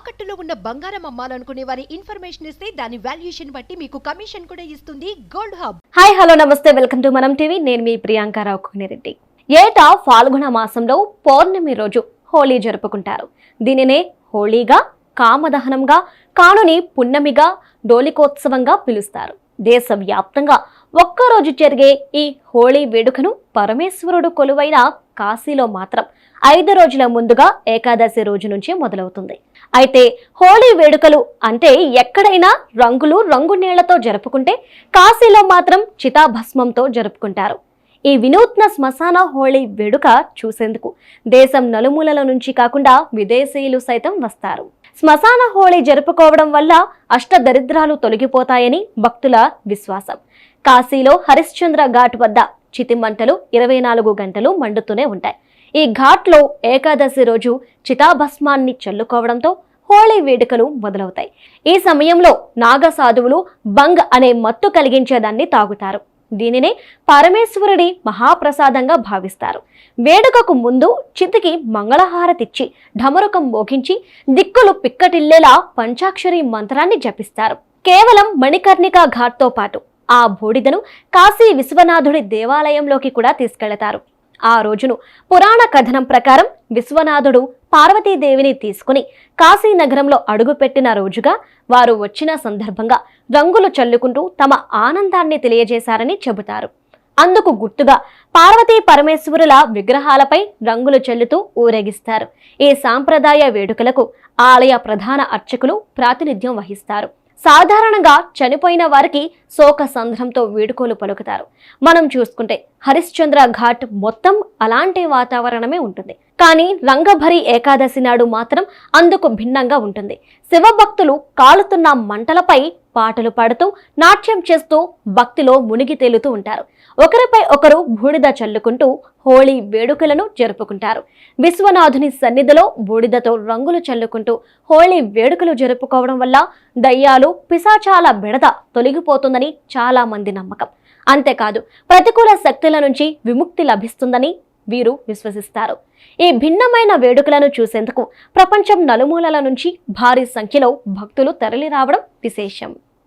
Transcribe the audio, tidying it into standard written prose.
తాకట్టులో ఉన్న బంగారం అమ్మాలనుకునే వారి ఇన్ఫర్మేషన్ ఇస్తే దాని వాల్యుయేషన్ బట్టి మీకు కమిషన్ కూడా ఇస్తుంది గోల్డ్ హబ్. హాయ్ హలో నమస్తే, వెల్కమ్ టు మనం టీవీ. నేను మీ ప్రియాంక కోనేరెడ్డి. ఏటా ఫాల్గుణ మాసంలో పౌర్ణమి రోజు హోలీ జరుపుకుంటారు. దీనినే హోలీగా, కామదహనంగా, కానుని పున్నమిగా, డోలికోత్సవంగా పిలుస్తారు. దేశవ్యాప్తంగా ఒక్కరోజు జరిగే ఈ హోళీ వేడుకను పరమేశ్వరుడు కొలువైన కాశీలో మాత్రం 5 రోజుల ముందుగా ఏకాదశి రోజు నుంచి మొదలవుతుంది. అయితే హోళీ వేడుకలు అంటే ఎక్కడైనా రంగులు రంగు నీళ్లతో జరుపుకుంటే కాశీలో మాత్రం చితాభస్మంతో జరుపుకుంటారు. ఈ వినూత్న శ్మశాన హోళీ వేడుక చూసేందుకు దేశం నలుమూలల నుంచి కాకుండా విదేశీయులు సైతం వస్తారు. శ్మశాన హోళీ జరుపుకోవడం వల్ల అష్టదరిద్రాలు తొలగిపోతాయని భక్తుల విశ్వాసం. కాశీలో హరిశ్చంద్ర ఘాట్ వద్ద చితిమంటలు 24 గంటలు మండుతూనే ఉంటాయి. ఈ ఘాట్లో ఏకాదశి రోజు చితాభస్మాన్ని చల్లుకోవడంతో హోళీ వేడుకలు మొదలవుతాయి. ఈ సమయంలో నాగసాధువులు బంగ్ అనే మత్తు కలిగించేదాన్ని తాగుతారు. దీనినే పరమేశ్వరుడి మహాప్రసాదంగా భావిస్తారు. వేడుకకు ముందు చితికి మంగళహారతిచ్చి ఢమరుకం మోగించి దిక్కులు పిక్కటిల్లేలా పంచాక్షరి మంత్రాన్ని జపిస్తారు. కేవలం మణికర్ణిక ఘాట్తో పాటు ఆ బూడిదను కాశీ విశ్వనాథుడి దేవాలయంలోకి కూడా తీసుకెళతారు. ఆ రోజును పురాణ కథనం ప్రకారం విశ్వనాథుడు పార్వతీదేవిని తీసుకుని కాశీ నగరంలో అడుగుపెట్టిన రోజుగా, వారు వచ్చిన సందర్భంగా రంగులు చల్లుకుంటూ తమ ఆనందాన్ని తెలియజేశారని చెబుతారు. అందుకు గుర్తుగా పార్వతీ పరమేశ్వరుల విగ్రహాలపై రంగులు చల్లుతూ ఊరేగిస్తారు. ఈ సాంప్రదాయ వేడుకలకు ఆలయ ప్రధాన అర్చకులు ప్రాతినిధ్యం వహిస్తారు. సాధారణంగా చనిపోయిన వారికి శోక సంద్రంతో వేడుకలు పలుకుతారు. మనం చూసుకుంటే హరిశ్చంద్ర ఘాట్ మొత్తం అలాంటి వాతావరణమే ఉంటుంది. కానీ రంగభరి ఏకాదశి నాడు మాత్రం అందుకు భిన్నంగా ఉంటుంది. శివభక్తులు కాలుతున్న మంటలపై పాటలు పాడుతూ నాట్యం చేస్తూ భక్తిలో మునిగి తేలుతూ ఉంటారు. ఒకరిపై ఒకరు బూడిద చల్లుకుంటూ హోళీ వేడుకలను జరుపుకుంటారు. విశ్వనాథుని సన్నిధిలో బూడిదతో రంగులు చల్లుకుంటూ హోళీ వేడుకలు జరుపుకోవడం వల్ల దయ్యాలు, పిశాచాల బెడద తొలగిపోతుందని చాలా మంది నమ్మకం. అంతేకాదు ప్రతికూల శక్తుల నుంచి విముక్తి లభిస్తుందని వీరు విశ్వసిస్తారు. ఈ భిన్నమైన వేడుకలను చూసేందుకు ప్రపంచం నలుమూలల నుంచి భారీ సంఖ్యలో భక్తులు తరలి రావడం విశేషం.